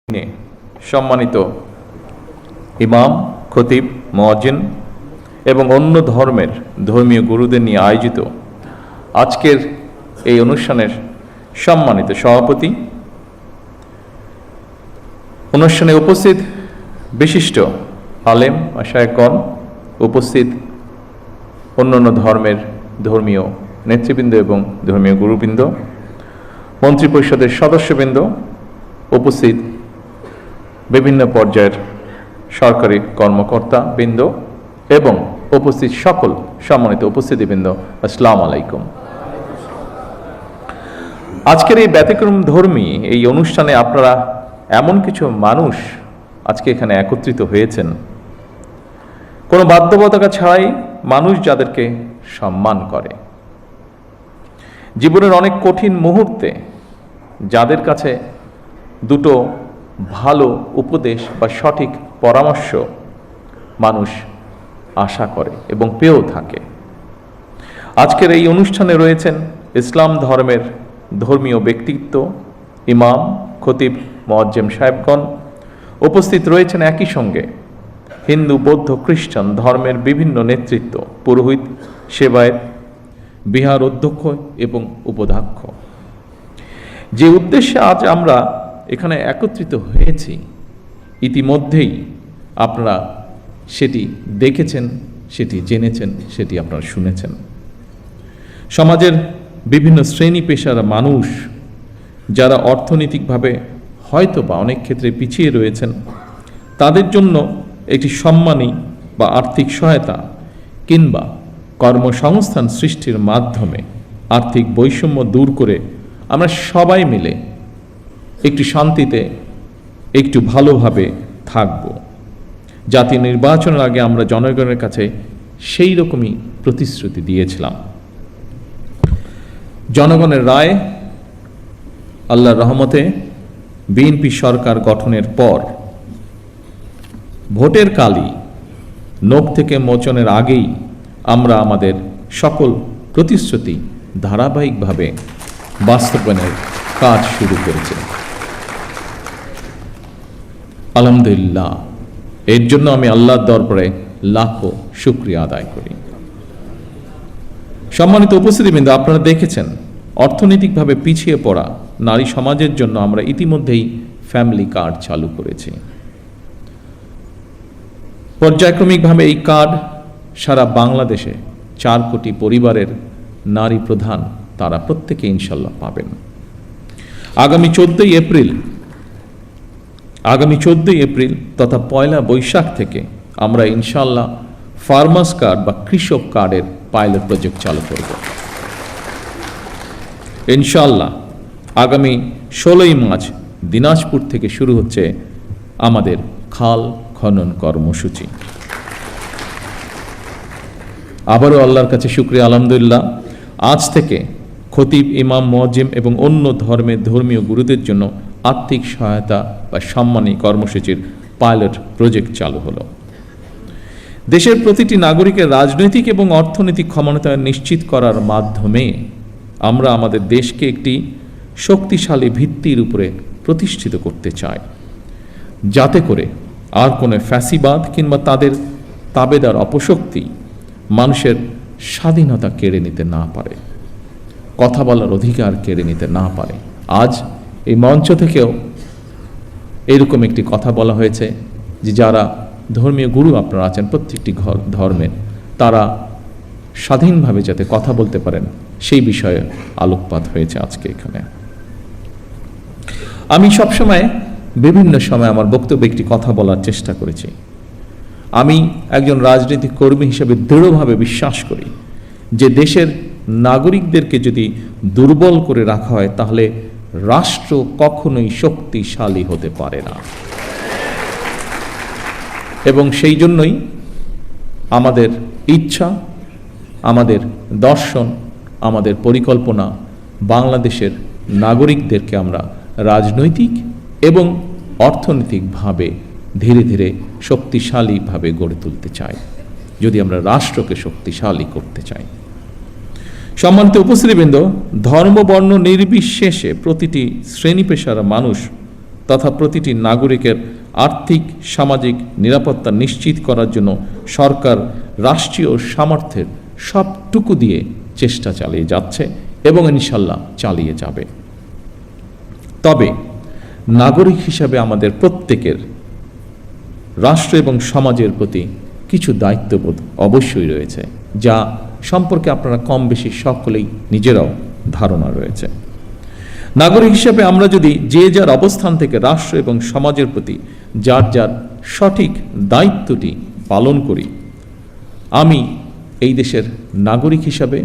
দিনে সম্মানিত ইমাম, খতিব, মুয়াজ্জিন এবং অন্য ধর্মের ধর্মীয় গুরুদের নিয়ে আয়োজিত আজকের এই অনুষ্ঠানের সম্মানিত সভাপতি, অনুষ্ঠানে উপস্থিত বিশিষ্ট আলেম মাশায়েখগণ, উপস্থিত অন্যান্য ধর্মের ধর্মীয় নেতৃবৃন্দ এবং ধর্মীয় গুরুবৃন্দ, মন্ত্রিপরিষদের সদস্যবৃন্দ, উপস্থিত বিভিন্ন পর্যায়ের সরকারি কর্মকর্তা বৃন্দ এবং উপস্থিত সকল সম্মানিত উপস্থিতিবৃন্দ, আসসালামু আলাইকুম। আজকের এই ব্যতিক্রম ধর্মী এই অনুষ্ঠানে আপনারা এমন কিছু মানুষ আজকে এখানে একত্রিত হয়েছেন, কোনো বাধ্যবাধকতা ছাড়াই, মানুষ যাদেরকে সম্মান করে, জীবনের অনেক কঠিন মুহূর্তে যাদের কাছে দুটো ভালো উপদেশ বা সঠিক পরামর্শ মানুষ আশা করে এবং পেয়েও থাকে। আজকের এই অনুষ্ঠানে রয়েছেন ইসলাম ধর্মের ধর্মীয় ব্যক্তিত্ব, ইমাম, খতিব, মুয়াজ্জিম সাহেবগণ। উপস্থিত রয়েছেন একই সঙ্গে হিন্দু, বৌদ্ধ, খ্রিস্টান ধর্মের বিভিন্ন নেতৃত্ব, পুরোহিত, সেবায়েত, বিহার অধ্যক্ষ এবং উপাধ্যক্ষ। যে উদ্দেশ্যে আজ আমরা এখানে একত্রিত হয়েছি, ইতিমধ্যেই আপনারা সেটি দেখেছেন, সেটি জেনেছেন, সেটি আপনারা শুনেছেন। সমাজের বিভিন্ন শ্রেণী পেশার মানুষ যারা অর্থনৈতিকভাবে হয়তো বা অনেক ক্ষেত্রে পিছিয়ে রয়েছেন, তাদের জন্য একটি সম্মানী বা আর্থিক সহায়তা কিংবা কর্মসংস্থান সৃষ্টির মাধ্যমে আর্থিক বৈষম্য দূর করে আমরা সবাই মিলে একটু শান্তিতে, একটু ভালোভাবে থাকব। জাতীয় নির্বাচনের আগে আমরা জনগণের কাছে সেই রকমই প্রতিশ্রুতি দিয়েছিলাম। জনগণের রায়, আল্লাহর রহমতে বিএনপি সরকার গঠনের পর ভোটের কালই নখ থেকে মোচনের আগেই আমরা আমাদের সকল প্রতিশ্রুতি ধারাবাহিকভাবে বাস্তবায়নের কাজ শুরু করেছে। আলহামদুলিল্লাহ, এর জন্য আমি আল্লাহর দরবারে লাখো শুকরিয়া আদায় করি। সম্মানিত উপস্থিতিবৃন্দ, আপনারা দেখেছেন অর্থনৈতিকভাবে পিছিয়ে পড়া নারী সমাজের জন্য আমরা ইতিমধ্যেই ফ্যামিলি কার্ড চালু করেছি। পর্যায়ক্রমিকভাবে এই কার্ড সারা বাংলাদেশে 4 কোটি পরিবারের নারী প্রধান তারা প্রত্যেকে ইনশাল্লাহ পাবেন। আগামী 14 এপ্রিল তথা 1 বৈশাখ থেকে আমরা ইনশাল্লাহ ফার্মার্স কার্ড বা কৃষক কার্ডের পাইলট প্রজেক্ট চালু করব। ইনশাল্লাহ আগামী 16ই মার্চ দিনাজপুর থেকে শুরু হচ্ছে আমাদের খাল খনন কর্মসূচি। আবারও আল্লাহর কাছে শুকরিয়া, আলহামদুলিল্লাহ, আজ থেকে খতিব, ইমাম, মুয়াজ্জিম এবং অন্য ধর্মের ধর্মীয় গুরুদের জন্য আর্থিক সহায়তা বা সম্মানী কর্মসূচির পাইলট প্রজেক্ট চালু হলো। দেশের প্রতিটি নাগরিকের রাজনৈতিক এবং অর্থনৈতিক ক্ষমতায়ন নিশ্চিত করার মাধ্যমে আমরা আমাদের দেশকে একটি শক্তিশালী ভিত্তির উপরে প্রতিষ্ঠিত করতে চাই, যাতে করে আর কোনো ফ্যাসিবাদ কিংবা তাদের তাবেদার অপশক্তি মানুষের স্বাধীনতা কেড়ে নিতে না পারে, কথা বলার অধিকার কেড়ে নিতে না পারে। আজ এই মঞ্চ থেকেও এরকম একটি কথা বলা হয়েছে যে যারা ধর্মীয় গুরু আপনারা আছেন প্রত্যেকটি ধর্মের, তারা স্বাধীনভাবে যাতে কথা বলতে পারেন সেই বিষয়ে আলোকপাত হয়েছে আজকে এখানে। আমি সবসময় বিভিন্ন সময় আমার বক্তব্যে একটি কথা বলার চেষ্টা করেছি। আমি একজন রাজনৈতিক কর্মী হিসেবে দৃঢ়ভাবে বিশ্বাস করি যে দেশের নাগরিকদেরকে যদি দুর্বল করে রাখা হয় তাহলে রাষ্ট্র কখনোই শক্তিশালী হতে পারে না। এবং সেই জন্যই আমাদের ইচ্ছা, আমাদের দর্শন, আমাদের পরিকল্পনা বাংলাদেশের নাগরিকদেরকে আমরা রাজনৈতিক এবং অর্থনৈতিকভাবে ধীরে ধীরে শক্তিশালীভাবে গড়ে তুলতে চাই, যদি আমরা রাষ্ট্রকে শক্তিশালী করতে চাই। সম্মানিত উপস্থিতিবৃন্দ, ধর্ম বর্ণ নির্বিশেষে প্রতিটি শ্রেণী পেশার মানুষ তথা প্রতিটি নাগরিকের আর্থিক সামাজিক নিরাপত্তা নিশ্চিত করার জন্য সরকার রাষ্ট্রীয় সামর্থ্যের সবটুকু দিয়ে চেষ্টা চালিয়ে যাচ্ছে এবং ইনশাল্লাহ চালিয়ে যাবে। তবে নাগরিক হিসাবে আমাদের প্রত্যেকের রাষ্ট্র এবং সমাজের প্রতি কিছু দায়িত্ববোধ অবশ্যই রয়েছে, যা সম্পর্কে আপনারা কম বেশি সকলেই নিজেরাও ধারণা রয়েছে। নাগরিক হিসেবে আমরা যদি যে যার অবস্থান থেকে রাষ্ট্র এবং সমাজের প্রতি যার যার সঠিক দায়িত্বটি পালন করি, আমি এই দেশের নাগরিক হিসাবে,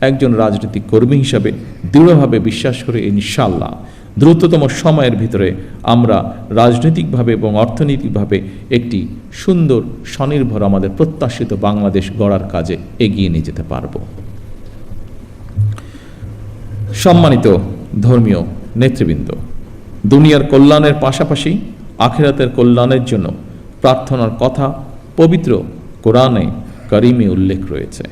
একজন রাজনৈতিক কর্মী হিসাবে দৃঢ়ভাবে বিশ্বাস করি ইনশাআল্লাহ দ্রুততম সময়ের ভিতরে আমরা রাজনৈতিকভাবে এবং অর্থনৈতিকভাবে একটি সুন্দর স্বনির্ভর আমাদের প্রত্যাশিত বাংলাদেশ গড়ার কাজে এগিয়ে নিয়ে যেতে পারব। সম্মানিত ধর্মীয় নেতৃবৃন্দ, দুনিয়ার কল্যাণের পাশাপাশি আখিরাতের কল্যাণের জন্য প্রার্থনার কথা পবিত্র কোরআনে কারিমে উল্লেখ রয়েছে।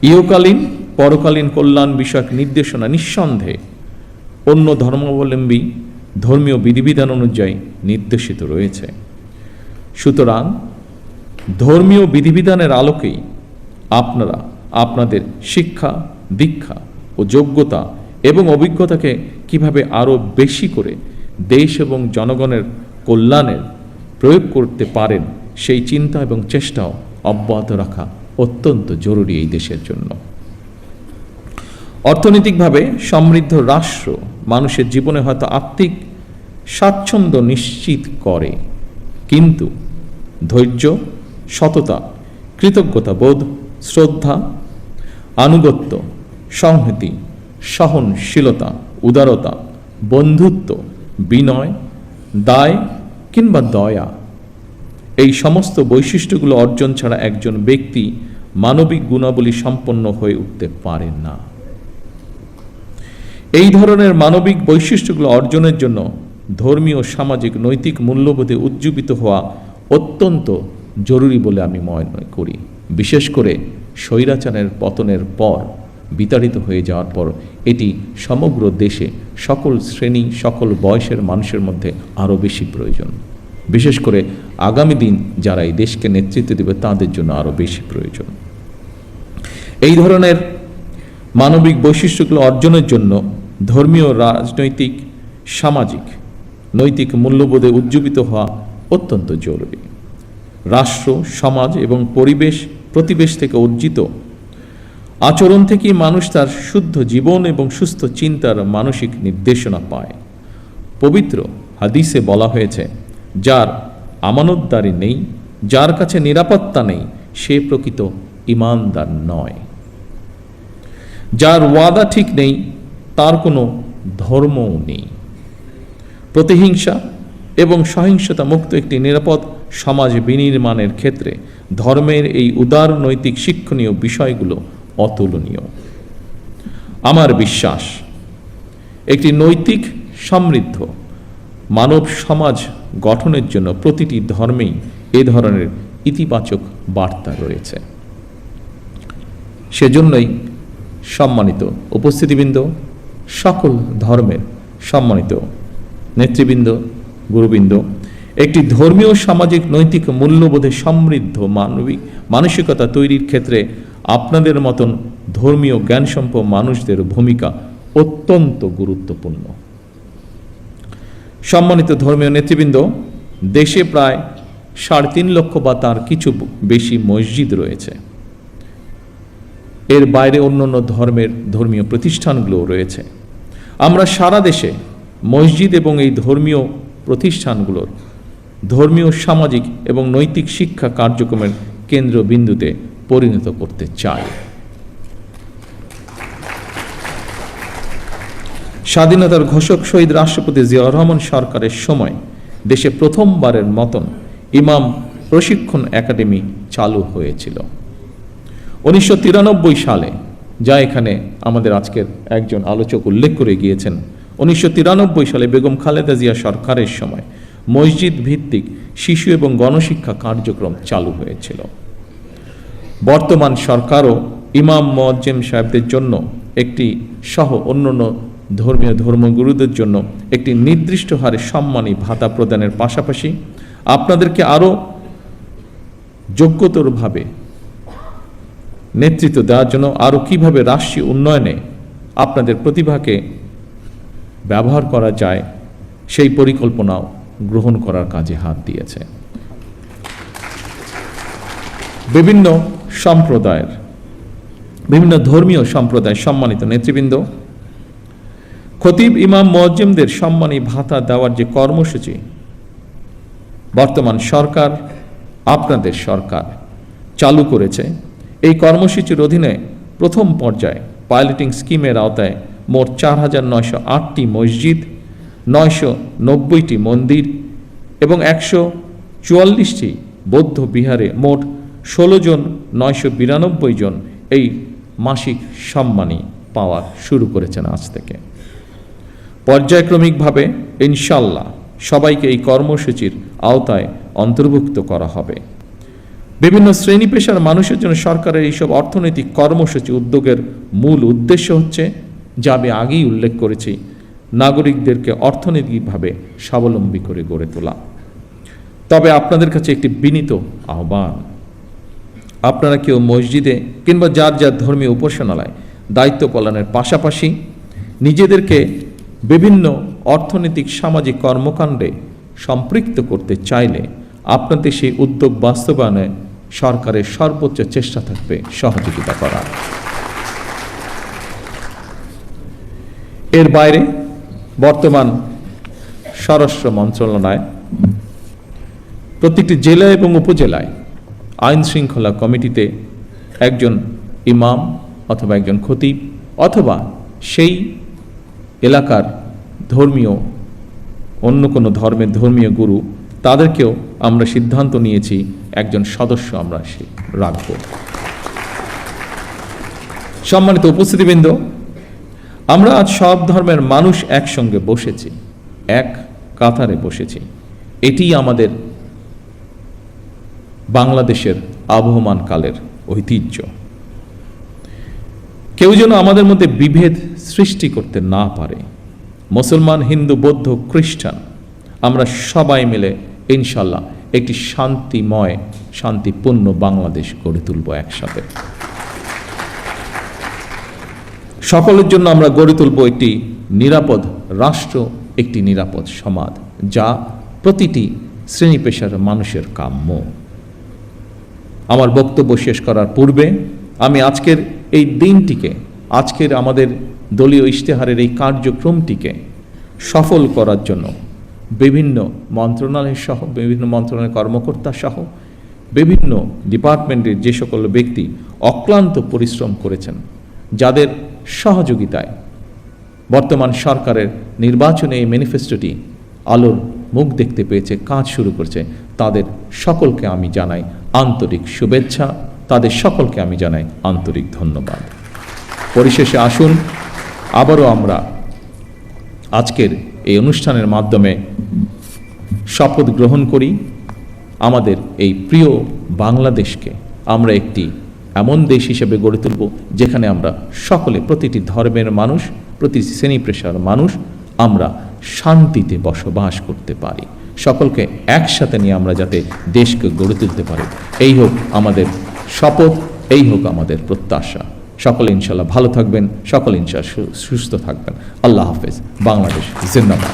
ইহকালীন পরকালীন কল্যাণ বিষয়ক নির্দেশনা নিঃসন্দেহে অন্য ধর্মাবলম্বী ধর্মীয় বিধিবিধান অনুযায়ী নির্দেশিত রয়েছে। সুতরাং ধর্মীয় বিধিবিধানের আলোকেই আপনারা আপনাদের শিক্ষা, দীক্ষা ও যোগ্যতা এবং অভিজ্ঞতাকে কিভাবে আরও বেশি করে দেশ এবং জনগণের কল্যাণের প্রয়োগ করতে পারেন, সেই চিন্তা এবং চেষ্টাও অব্যাহত রাখা অত্যন্ত জরুরি এই দেশের জন্য। অর্থনৈতিকভাবে সমৃদ্ধ রাষ্ট্র মানুষের জীবনে হয়তো আর্থিক স্বাচ্ছন্দ্য নিশ্চিত করে, কিন্তু ধৈর্য, সততা, কৃতজ্ঞতাবোধ, শ্রদ্ধা, আনুগত্য, সংহতি, সহনশীলতা, উদারতা, বন্ধুত্ব, বিনয়, দায় কিংবা দয়া, এই সমস্ত বৈশিষ্ট্যগুলো অর্জন ছাড়া একজন ব্যক্তি মানবিক গুণাবলী সম্পন্ন হয়ে উঠতে পারে না। এই ধরনের মানবিক বৈশিষ্ট্যগুলো অর্জনের জন্য ধর্মীয়, সামাজিক, নৈতিক মূল্যবোধে উজ্জীবিত হওয়া অত্যন্ত জরুরি বলে আমি মনে করি। বিশেষ করে স্বৈরাচারের পতনের পর, বিতাড়িত হয়ে যাওয়ার পর এটি সমগ্র দেশে সকল শ্রেণী, সকল বয়সের মানুষের মধ্যে আরও বেশি প্রয়োজন। বিশেষ করে আগামী দিন যারা এই দেশকে নেতৃত্ব দেবে তাদের জন্য আরও বেশি প্রয়োজন। এই ধরনের মানবিক বৈশিষ্ট্যগুলো অর্জনের জন্য ধর্মীয়, রাজনৈতিক, সামাজিক, নৈতিক মূল্যবোধে উজ্জীবিত হওয়া অত্যন্ত জরুরি। রাষ্ট্র, সমাজ এবং প্রতিবেশ থেকে অর্জিত আচরণ থেকেই মানুষ তার শুদ্ধ জীবন এবং সুস্থ চিন্তার মানসিক নির্দেশনা পায়। পবিত্র হাদিসে বলা হয়েছে, যার আমানতদারি নেই, যার কাছে নিরাপত্তা নেই, সে প্রকৃত ঈমানদার নয়। যার ওয়াদা ঠিক নেই, তার কোনো ধর্মও নেই। প্রতিহিংসা এবং সহিংসতা মুক্ত একটি নিরাপদ সমাজ বিনির্মাণের ক্ষেত্রে ধর্মের এই উদার নৈতিক শিক্ষণীয় বিষয়গুলো অতুলনীয়। আমার বিশ্বাস, একটি নৈতিক সমৃদ্ধ মানব সমাজ গঠনের জন্য প্রতিটি ধর্মেই এ ধরনের ইতিবাচক বার্তা রয়েছে। সেজন্যই সম্মানিত উপস্থিতিবৃন্দ, সকল ধর্মের সম্মানিত নেতৃবৃন্দ, গুরুবৃন্দ, একটি ধর্মীয়, সামাজিক, নৈতিক মূল্যবোধে সমৃদ্ধ মানসিকতা তৈরির ক্ষেত্রে আপনাদের মতন ধর্মীয় জ্ঞানসম্পন্ন মানুষদের ভূমিকা অত্যন্ত গুরুত্বপূর্ণ। সম্মানিত ধর্মীয় নেতৃবৃন্দ, দেশে প্রায় 3.5 লক্ষ বা তার কিছু বেশি মসজিদ রয়েছে। এর বাইরে অন্যান্য ধর্মীয় প্রতিষ্ঠানগুলো রয়েছে। আমরা সারা দেশে মসজিদ এবং এই ধর্মীয় প্রতিষ্ঠানগুলোর ধর্মীয়, সামাজিক এবং নৈতিক শিক্ষা কার্যক্রমের কেন্দ্রবিন্দুতে পরিণত করতে চাই। স্বাধীনতার ঘোষক শহীদ রাষ্ট্রপতি জিয়াউর রহমান সরকারের সময় দেশে প্রথমবারের মতন ইমাম প্রশিক্ষণ একাডেমি চালু হয়েছিল 1993 সালে, যা এখানে আমাদের আজকের একজন আলোচক উল্লেখ করে গিয়েছেন। 1993 সালে বেগম খালেদা জিয়া সরকারের সময় মসজিদ ভিত্তিক শিশু এবং গণশিক্ষা কার্যক্রম চালু হয়েছিল। বর্তমান সরকারও ইমাম মুয়াজ্জিম সাহেবদের জন্য একটি সহ অন্যান্য ধর্মগুরুদের জন্য একটি নির্দিষ্ট হারে সম্মানী ভাতা প্রদানের পাশাপাশি আপনাদেরকে আরও যোগ্যতরভাবে নেতৃত্ব দেওয়ার জন্য আরও কীভাবে রাষ্ট্রীয় উন্নয়নে আপনাদের প্রতিভাকে ব্যবহার করা যায় সেই পরিকল্পনাও গ্রহণ করার কাজে হাত দিয়েছে। বিভিন্ন ধর্মীয় সম্প্রদায়ের সম্মানিত নেতৃবৃন্দ, খতিব ইমাম মুয়াজ্জিমদের সম্মানী ভাতা দেওয়ার যে কর্মসূচি বর্তমান সরকার, আপনাদের সরকার চালু করেছে, এই কর্মসূচির অধীনে প্রথম পর্যায়ে পাইলটিং স্কিমের আওতায় মোট 4,908টি মসজিদ, 990টি মন্দির এবং 144টি বৌদ্ধ বিহারে মোট 16 জন 992 জন এই মাসিক সম্মানী পাওয়া শুরু করেছেন আজ থেকে। পর্যায়ক্রমিকভাবে ইনশাল্লাহ সবাইকে এই কর্মসূচির আওতায় অন্তর্ভুক্ত করা হবে। বিভিন্ন শ্রেণী পেশার মানুষের জন্য সরকারের এইসব অর্থনৈতিক কর্মসূচি উদ্যোগের মূল উদ্দেশ্য হচ্ছে, যা আমি আগেই উল্লেখ করেছি, নাগরিকদেরকে অর্থনৈতিকভাবে স্বাবলম্বী করে গড়ে তোলা। তবে আপনাদের কাছে একটি বিনীত আহ্বান, আপনারা কেউ মসজিদে কিংবা যার যার ধর্মীয় উপাসনালয় দায়িত্ব পালনের পাশাপাশি নিজেদেরকে বিভিন্ন অর্থনৈতিক সামাজিক কর্মকাণ্ডে সম্পৃক্ত করতে চাইলে আপনাদের সেই উদ্যোগ বাস্তবায়নে সরকারের সর্বোচ্চ চেষ্টা থাকবে সহযোগিতা করা। এর বাইরে বর্তমান স্বরাষ্ট্র মন্ত্রণালয় প্রত্যেকটি জেলা এবং উপজেলায় আইন শৃঙ্খলা কমিটিতে একজন ইমাম অথবা একজন খতিব অথবা সেই এলাকার অন্য কোনো ধর্মের ধর্মীয় গুরু, তাদেরকেও আমরা সিদ্ধান্ত নিয়েছি একজন সদস্য আমরা রাখব। সম্মানিত উপস্থিতিবৃন্দ, আমরা আজ সব ধর্মের মানুষ একসঙ্গে বসেছি, এক কাতারে বসেছি। এটি আমাদের বাংলাদেশের আবহমান কালের ঐতিহ্য। কেউ যেন আমাদের মধ্যে বিভেদ সৃষ্টি করতে না পারে। মুসলমান, হিন্দু, বৌদ্ধ, খ্রিস্টান, আমরা সবাই মিলে ইনশাল্লাহ একটি শান্তিময়, শান্তিপূর্ণ বাংলাদেশ গড়ে তুলব একসাথে। সকলের জন্য আমরা গড়ে তুলব একটি নিরাপদ রাষ্ট্র, একটি নিরাপদ সমাজ, যা প্রতিটি শ্রেণী পেশার মানুষের কাম্য। আমার বক্তব্য শেষ করার পূর্বে আমি আজকের এই দিনটিকে, আজকের আমাদের দলীয় ইশতেহারের এই কার্যক্রমটিকে সফল করার জন্য বিভিন্ন মন্ত্রণালয় সহ, বিভিন্ন মন্ত্রণালয়ের কর্মকর্তা সহ বিভিন্ন ডিপার্টমেন্টের যে সকল ব্যক্তি অক্লান্ত পরিশ্রম করেছেন, যাদের সহযোগিতায় বর্তমান সরকারের নির্বাচনে এই ম্যানিফেস্টোটি আলোর মুখ দেখতে পেয়েছে, কাজ শুরু করছে, তাদের সকলকে আমি জানাই আন্তরিক শুভেচ্ছা, তাদের সকলকে আমি জানাই আন্তরিক ধন্যবাদ। পরিশেষে আসুন আবারও আমরা আজকের এই অনুষ্ঠানের মাধ্যমে শপথ গ্রহণ করি, আমাদের এই প্রিয় বাংলাদেশকে আমরা একটি এমন দেশ হিসেবে গড়ে তুলব যেখানে আমরা সকলে, প্রতিটি ধর্মের মানুষ, প্রতিটি শ্রেণী পেশার মানুষ, আমরা শান্তিতে বসবাস করতে পারি। সকলকে একসাথে নিয়ে আমরা যাতে দেশকে গড়ে তুলতে পারি, এই হোক আমাদের শপথ, এই হোক আমাদের প্রত্যাশা। সকলে ইনশাল্লাহ ভালো থাকবেন, সকলে ইনশাল্লাহ সুস্থ থাকবেন। আল্লাহ হাফেজ। বাংলাদেশ জিন্দাবাদ।